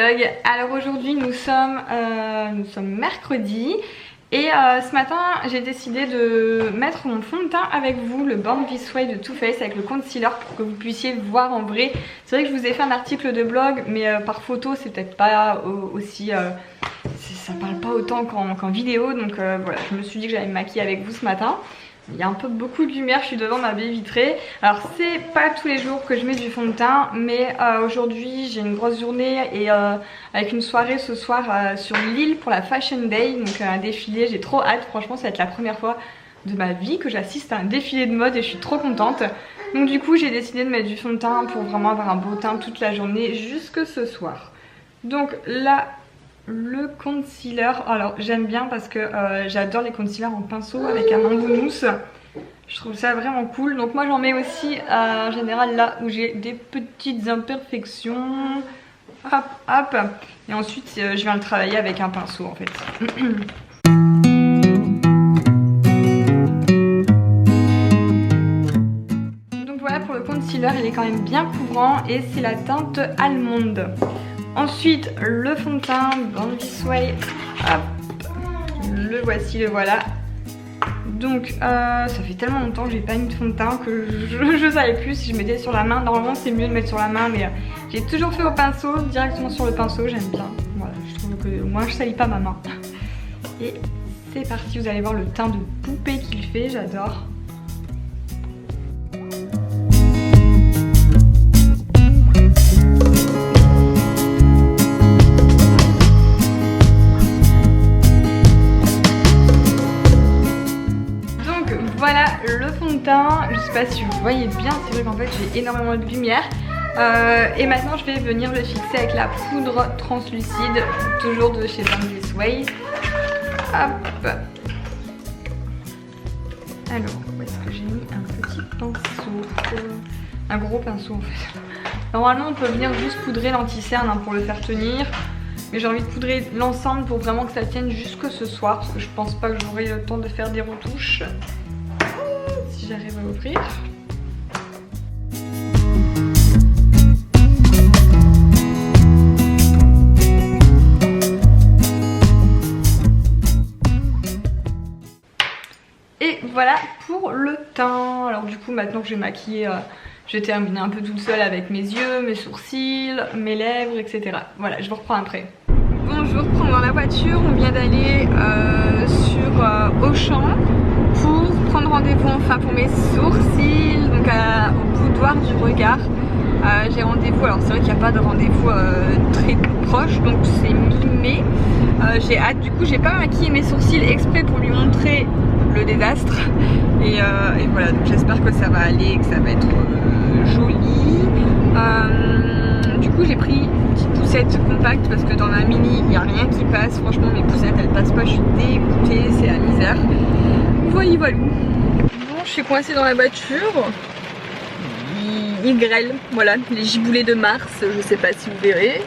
vlog. Alors aujourd'hui nous sommes mercredi et ce matin j'ai décidé de mettre mon fond de teint avec vous, le Born This Way de Too Faced avec le concealer pour que vous puissiez voir en vrai. C'est vrai que je vous ai fait un article de blog mais par photo c'est peut-être pas aussi... ça parle pas autant qu'en vidéo donc voilà, je me suis dit que j'allais me maquiller avec vous ce matin. Il y a un peu beaucoup de lumière, je suis devant ma baie vitrée. Alors c'est pas tous les jours que je mets du fond de teint, mais aujourd'hui j'ai une grosse journée et avec une soirée ce soir sur Lille pour la Fashion Day, donc un défilé. J'ai trop hâte, franchement ça va être la première fois de ma vie que j'assiste à un défilé de mode et je suis trop contente. Donc du coup j'ai décidé de mettre du fond de teint pour vraiment avoir un beau teint toute la journée jusque ce soir. Donc là... le concealer, alors j'aime bien parce que j'adore les concealers en pinceau avec un embout mousse. Je trouve ça vraiment cool. Donc moi j'en mets aussi en général là où j'ai des petites imperfections. Hop hop. Et ensuite je viens le travailler avec un pinceau en fait. Donc voilà pour le concealer, il est quand même bien couvrant et c'est la teinte allemande. Ensuite, le fond de teint, Born This Way, hop, le voici, le voilà. Donc, ça fait tellement longtemps que j'ai pas mis de fond de teint que je savais plus si je mettais sur la main. Normalement, c'est mieux de mettre sur la main, mais j'ai toujours fait au pinceau, directement sur le pinceau, j'aime bien. Voilà, je trouve que au moins je salis pas ma main. Et c'est parti, vous allez voir le teint de poupée qu'il fait, j'adore. Voilà le fond de teint, je sais pas si vous voyez bien, c'est vrai qu'en fait j'ai énormément de lumière et maintenant je vais venir le fixer avec la poudre translucide, toujours de chez Born This Way. Hop. Alors, où est-ce que j'ai mis un petit pinceau, un gros pinceau en fait. Normalement on peut venir juste poudrer l'anti-cerne pour le faire tenir. Mais j'ai envie de poudrer l'ensemble pour vraiment que ça tienne jusque ce soir parce que je pense pas que j'aurai le temps de faire des retouches. Si j'arrive à ouvrir. Et voilà pour le teint. Alors du coup maintenant que j'ai maquillé, je vais terminer un peu toute seule avec mes yeux, mes sourcils, mes lèvres, etc. Voilà, je vous reprends après. Bon, je vous reprends dans la voiture. On vient d'aller sur Auchan pour prendre rendez-vous enfin pour mes sourcils, donc au boudoir du regard. J'ai rendez-vous, alors c'est vrai qu'il n'y a pas de rendez-vous très proche, donc c'est mi-mai. J'ai hâte, du coup j'ai pas maquillé mes sourcils exprès pour lui montrer le désastre. Et voilà, donc j'espère que ça va aller, que ça va être joli. Du coup j'ai pris une petite poussette compacte parce que dans ma mini il n'y a rien qui passe. Franchement mes poussettes elles passent pas, je suis dégoûtée, c'est la misère. Voilà, voilà. Bon, je suis coincée dans la voiture. Il grêle, voilà, les giboulées de mars, je sais pas si vous verrez.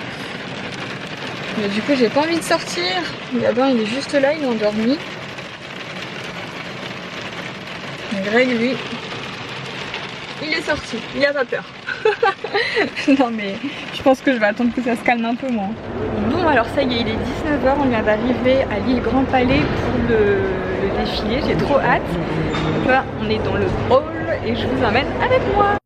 Mais du coup j'ai pas envie de sortir. Gabin il est juste là, il est endormi. Greg lui, il est sorti, il a pas peur. Non mais je pense que je vais attendre que ça se calme un peu moi. Bon alors ça y est, il est 19 h, on vient d'arriver à Lille Grand Palais pour le défilé, j'ai trop hâte. Donc là on est dans le hall et je vous emmène avec moi.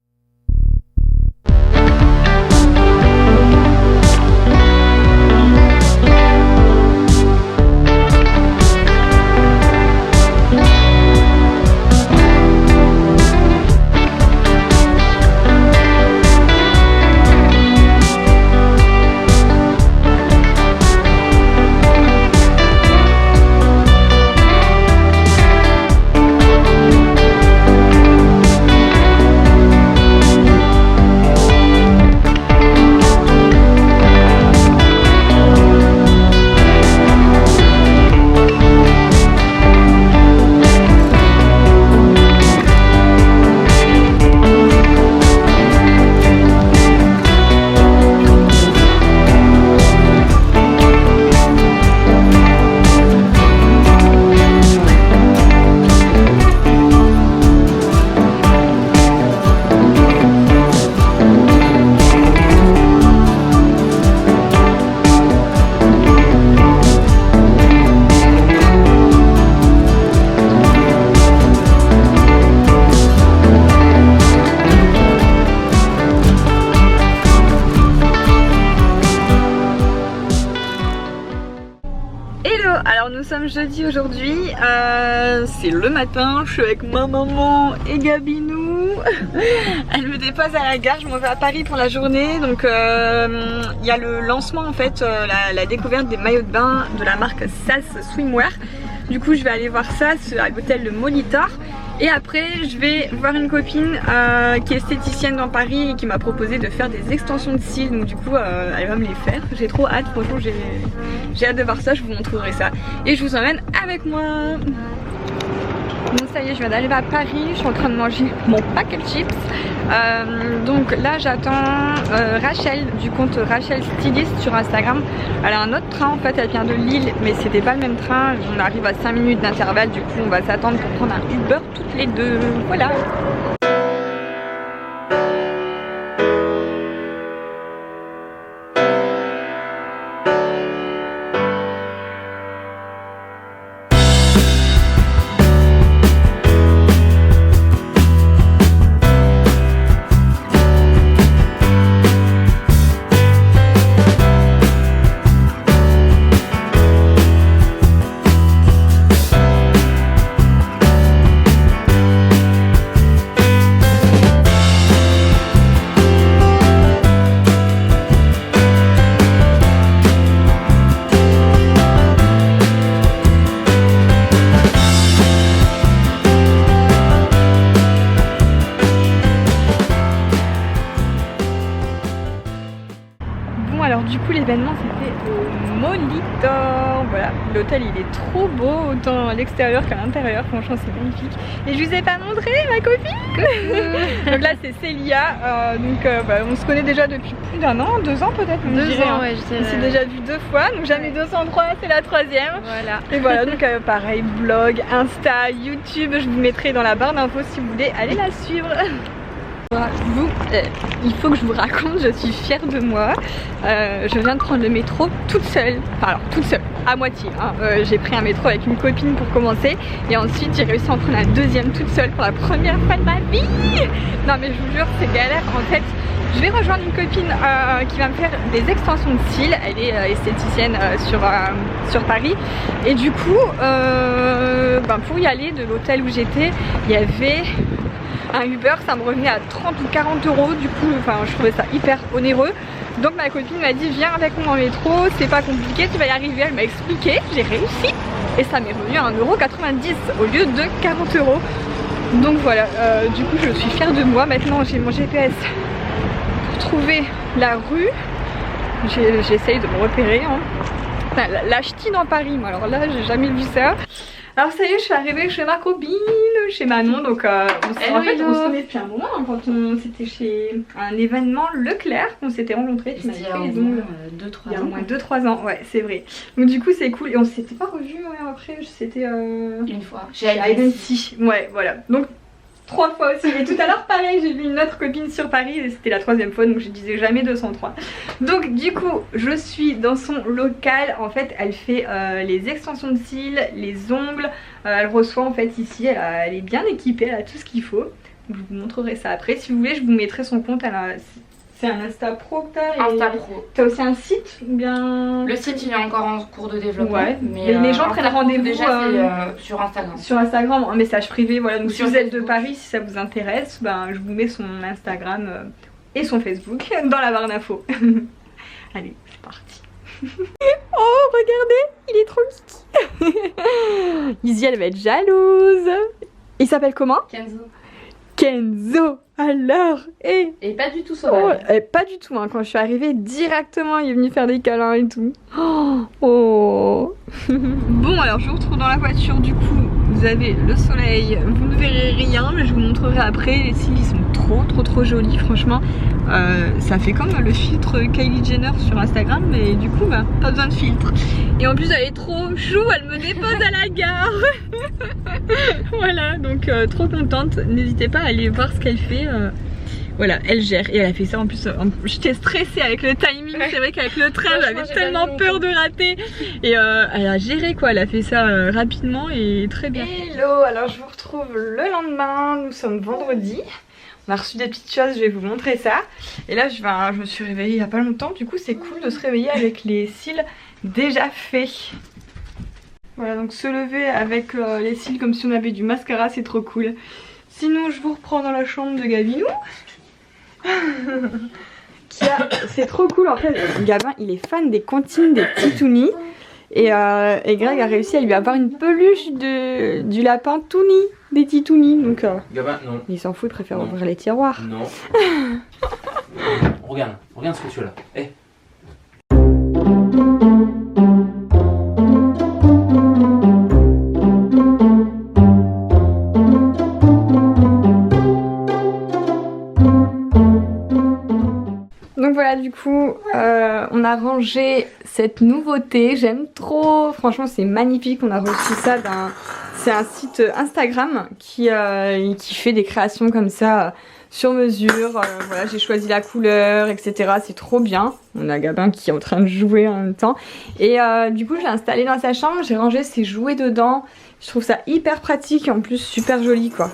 Hello, alors nous sommes jeudi aujourd'hui, c'est le matin, je suis avec ma maman et Gabinou. Elle me dépose à la gare, je m'en vais à Paris pour la journée. Donc il y a le lancement en fait, la découverte des maillots de bain de la marque SAS Swimwear. Du coup je vais aller voir ça à l'hôtel Le Molitor. Et après je vais voir une copine qui est esthéticienne dans Paris et qui m'a proposé de faire des extensions de cils. Donc du coup elle va me les faire. J'ai trop hâte, franchement j'ai hâte de voir ça, je vous montrerai ça. Et je vous emmène avec moi. Bon ça y est, je viens d'arriver à Paris, je suis en train de manger mon paquet de chips. Donc là j'attends Rachel du compte Rachel Stylist sur Instagram. Elle a un autre train en fait, elle vient de Lille mais c'était pas le même train. On arrive à 5 minutes d'intervalle, du coup on va s'attendre pour prendre un Uber toutes les deux. Voilà. Alors du coup l'événement c'était au Molitor. Voilà, l'hôtel il est trop beau autant à l'extérieur qu'à l'intérieur, franchement c'est magnifique. Et je vous ai pas montré ma copine. Donc là c'est Célia, on se connaît déjà depuis plus d'1 an, 2 ans peut-être. 2 ans ouais, je on s'est déjà vu 2 fois, donc jamais 203, c'est la 3e. Voilà. Et voilà, donc pareil, blog, Insta, YouTube, je vous mettrai dans la barre d'infos si vous voulez aller la suivre. Il faut que je vous raconte, je suis fière de moi. Je viens de prendre le métro toute seule, enfin alors toute seule, à moitié. Hein. J'ai pris un métro avec une copine pour commencer et ensuite j'ai réussi à en prendre un deuxième toute seule pour la première fois de ma vie. Non mais je vous jure c'est galère. En fait je vais rejoindre une copine qui va me faire des extensions de cils. Elle est esthéticienne sur Paris. Et du coup pour y aller de l'hôtel où j'étais, il y avait un Uber, ça me revenait à 30 ou 40 euros. Du coup je trouvais ça hyper onéreux. Donc ma copine m'a dit viens avec moi en métro, c'est pas compliqué, tu vas y arriver. Elle m'a expliqué, j'ai réussi et ça m'est revenu à 1,90 € au lieu de 40 euros. Donc voilà, du coup je suis fière de moi. Maintenant j'ai mon GPS pour trouver la rue. J'essaye de me repérer hein. Enfin, la ch'ti dans Paris, moi alors là j'ai jamais vu ça. Alors ça y est, je suis arrivée chez ma copine, chez Manon, donc on se connaît depuis un moment hein, quand c'était chez un événement Leclerc qu'on s'était rencontrés. C'était il y a au moins 2-3 ans, ouais c'est vrai. Donc du coup c'est cool et on s'était pas revus après, c'était une fois chez Ivancy. Ouais voilà, donc 3 fois aussi. Et tout à l'heure pareil j'ai vu une autre copine sur Paris et c'était la 3e fois donc je disais jamais 203. Donc du coup je suis dans son local. En fait elle fait les extensions de cils, les ongles, elle reçoit en fait ici, elle est bien équipée, elle a tout ce qu'il faut. Donc, je vous montrerai ça après si vous voulez, je vous mettrai son compte. C'est un Insta Pro que t'as. Insta Pro. T'as aussi un site ou bien... Le site il est encore en cours de développement. Ouais, mais les gens prennent rendez-vous déjà sur Instagram. Sur Instagram, en message privé, voilà. Donc si vous êtes de Paris, si ça vous intéresse, je vous mets son Instagram et son Facebook dans la barre d'infos. Allez, c'est parti. Oh, regardez, il est trop miki. Izzy, elle va être jalouse. Il s'appelle comment? Kenzo. Kenzo, alors et pas du tout sauvage. Pas du tout, hein. Quand je suis arrivée directement il est venu faire des câlins et tout. Oh. Bon alors je vous retrouve dans la voiture. Du coup vous avez le soleil, vous ne verrez rien mais je vous montrerai après. Les cils ils sont trop jolis franchement. Ça fait comme le filtre Kylie Jenner sur Instagram mais du coup pas besoin de filtre. Et en plus elle est trop chou, elle me dépose à la gare. Voilà donc trop contente. N'hésitez pas à aller voir ce qu'elle fait. Voilà, elle gère et elle a fait ça en plus. J'étais stressée avec le timing, c'est vrai qu'avec le train j'avais tellement peur de rater. Et elle a géré quoi, elle a fait ça rapidement et très bien. Hello, alors je vous retrouve le lendemain, nous sommes vendredi. On a reçu des petites choses, je vais vous montrer ça. Et là je me suis réveillée il n'y a pas longtemps, du coup c'est cool de se réveiller avec les cils déjà faits. Voilà, donc se lever avec les cils comme si on avait du mascara, c'est trop cool. Sinon, je vous reprends dans la chambre de Gabinou. C'est trop cool en fait. Gabin, il est fan des comptines des titounis. Et Greg a réussi à lui avoir une peluche du lapin Touni, des titounis. Donc, Gabin, non. Il s'en fout, il préfère ouvrir les tiroirs. Non. regarde ce que tu as là. Hey. Donc voilà, du coup, on a rangé cette nouveauté. J'aime trop. Franchement, c'est magnifique. On a reçu ça c'est un site Instagram qui fait des créations comme ça sur mesure. Voilà, j'ai choisi la couleur, etc. C'est trop bien. On a Gabin qui est en train de jouer en même temps. Et du coup, j'ai installé dans sa chambre. J'ai rangé ses jouets dedans. Je trouve ça hyper pratique et en plus super joli, quoi.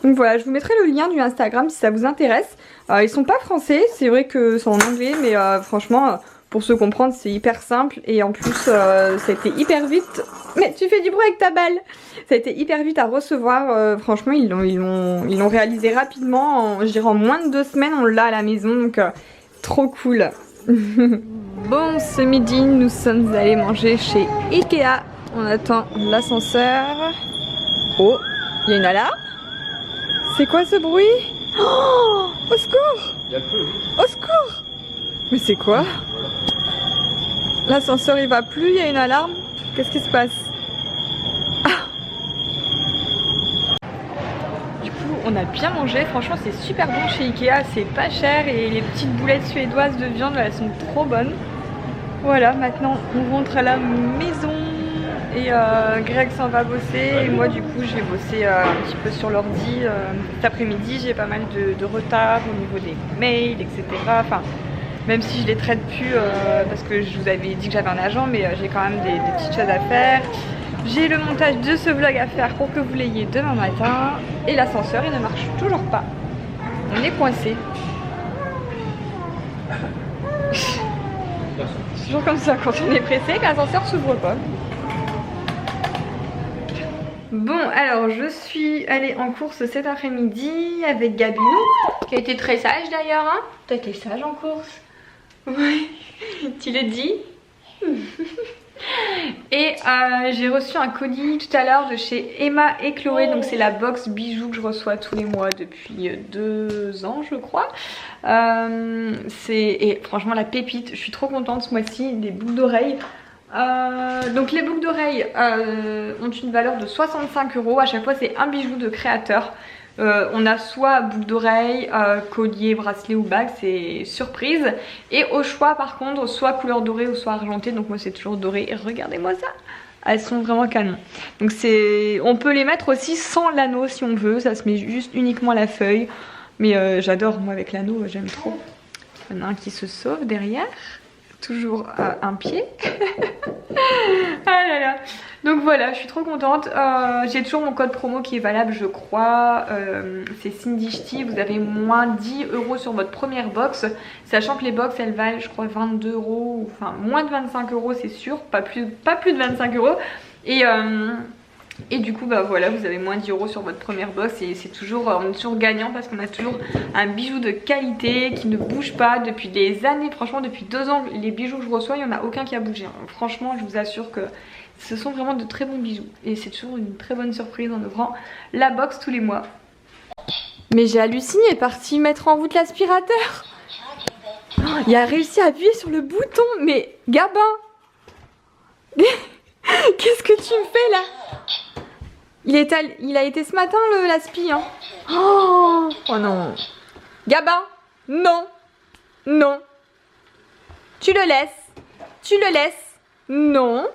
Donc voilà, je vous mettrai le lien du Instagram si ça vous intéresse. Ils sont pas français, c'est vrai que c'est en anglais, mais franchement, pour se comprendre, c'est hyper simple. Et en plus, ça a été hyper vite. Mais tu fais du bruit avec ta balle. Ça a été hyper vite à recevoir. Franchement, ils l'ont réalisé rapidement. Je dirais en moins de 2 semaines, on l'a à la maison. Donc, trop cool. Bon, ce midi, nous sommes allés manger chez Ikea. On attend l'ascenseur. Oh, il y a une alarme. C'est quoi ce bruit? Oh, au secours! Il y a le feu. Au secours! Mais c'est quoi? L'ascenseur il va plus, il y a une alarme. Qu'est-ce qui se passe? Ah. Du coup, on a bien mangé. Franchement, c'est super bon chez Ikea. C'est pas cher et les petites boulettes suédoises de viande, elles sont trop bonnes. Voilà, maintenant on rentre à la maison. Et Greg s'en va bosser et moi du coup j'ai bossé un petit peu sur l'ordi cet après-midi. J'ai pas mal de retard au niveau des mails, etc. Enfin, même si je les traite plus parce que je vous avais dit que j'avais un agent, mais j'ai quand même des petites choses à faire. J'ai le montage de ce vlog à faire pour que vous l'ayez demain matin. Et l'ascenseur il ne marche toujours pas. On est coincé. C'est toujours comme ça quand on est pressé, que l'ascenseur s'ouvre pas. Bon, alors je suis allée en course cet après-midi avec Gabinou, qui a été très sage d'ailleurs, hein. T'as été sage en course? Oui, tu le dis. Et j'ai reçu un colis tout à l'heure de chez Emma et Chloé, donc c'est la box bijoux que je reçois tous les mois depuis 2 ans je crois. Et franchement la pépite, je suis trop contente ce mois-ci, des boucles d'oreilles. Donc les boucles d'oreilles ont une valeur de 65 €. À chaque fois c'est un bijou de créateur. On a soit boucles d'oreilles, collier, bracelet ou bague, c'est surprise. Et au choix par contre, soit couleur dorée ou soit argentée. Donc moi c'est toujours doré. Et regardez-moi ça, elles sont vraiment canon. Donc on peut les mettre aussi sans l'anneau si on veut. Ça se met juste uniquement à la feuille. Mais j'adore, moi avec l'anneau j'aime trop. Il y en a un qui se sauve derrière. Toujours un pied. Ah là là. Donc voilà, je suis trop contente. J'ai toujours mon code promo qui est valable, je crois. C'est Cindy Ch'ti. Vous avez moins 10 € sur votre première box. Sachant que les box elles valent, je crois, 22 €. Enfin, moins de 25 € c'est sûr. Pas plus de 25 €. Et du coup bah voilà, vous avez moins 10 € sur votre première box et c'est toujours, on est toujours gagnant parce qu'on a toujours un bijou de qualité qui ne bouge pas depuis des années. Franchement depuis 2 ans les bijoux que je reçois, il n'y en a aucun qui a bougé. Franchement je vous assure que ce sont vraiment de très bons bijoux et c'est toujours une très bonne surprise en ouvrant la box tous les mois. Mais j'ai halluciné, il est parti mettre en route l'aspirateur. Il a réussi à appuyer sur le bouton, mais Gabin. Qu'est-ce que tu me fais là? Il a été ce matin l'aspi, hein. Oh non. Gabin, non. Non. Tu le laisses. Tu le laisses. Non.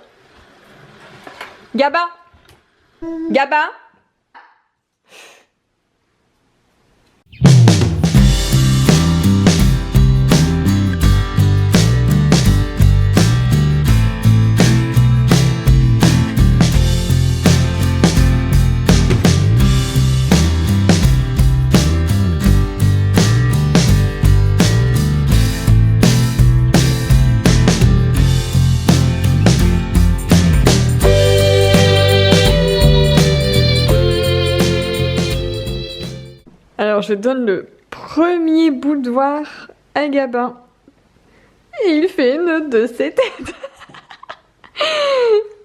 Gabin. Gabin. je donne le premier boudoir à Gabin. Et il fait une de ses têtes.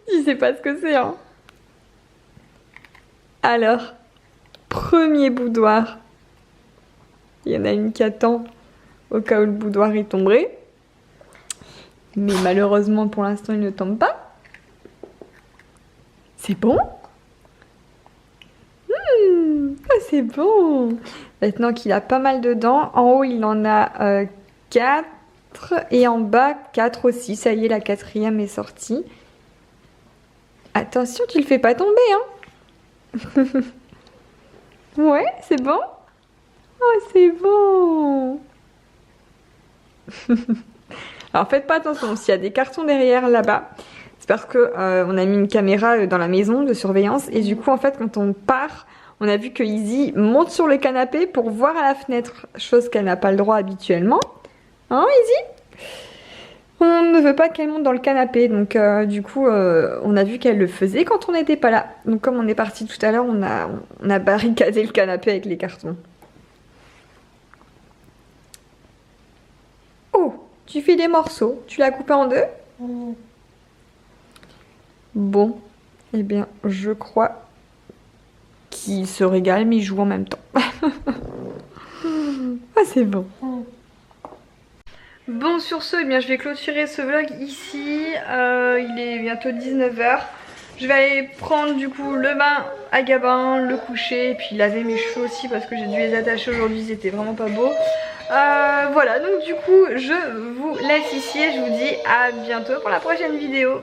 Tu sais pas ce que c'est, hein. Alors, premier boudoir. Il y en a une qui attend au cas où le boudoir est tombé. Mais malheureusement, pour l'instant, il ne tombe pas. C'est bon? C'est bon. Maintenant qu'il a pas mal de dents, en haut, il en a 4 et en bas, 4 aussi. Ça y est, la 4e est sortie. Attention, tu le fais pas tomber, hein. Ouais, c'est bon? Oh, c'est bon. Alors faites pas attention, s'il y a des cartons derrière là-bas, c'est parce que on a mis une caméra dans la maison de surveillance et du coup en fait quand on part, on a vu que Izzy monte sur le canapé pour voir à la fenêtre, chose qu'elle n'a pas le droit habituellement. Hein Izzy? On ne veut pas qu'elle monte dans le canapé, donc du coup on a vu qu'elle le faisait quand on n'était pas là. Donc comme on est parti tout à l'heure, on a barricadé le canapé avec les cartons. Oh, tu fais des morceaux, tu l'as coupé en 2? Bon, eh bien je crois qu'il se régale mais il joue en même temps. Ah c'est bon. Bon sur ce, eh bien, je vais clôturer ce vlog ici, il est bientôt 19 h. Je vais aller prendre du coup le bain à Gabin, le coucher et puis laver mes cheveux aussi parce que j'ai dû les attacher aujourd'hui, c'était vraiment pas beau. Voilà, donc du coup je vous laisse ici et je vous dis à bientôt pour la prochaine vidéo.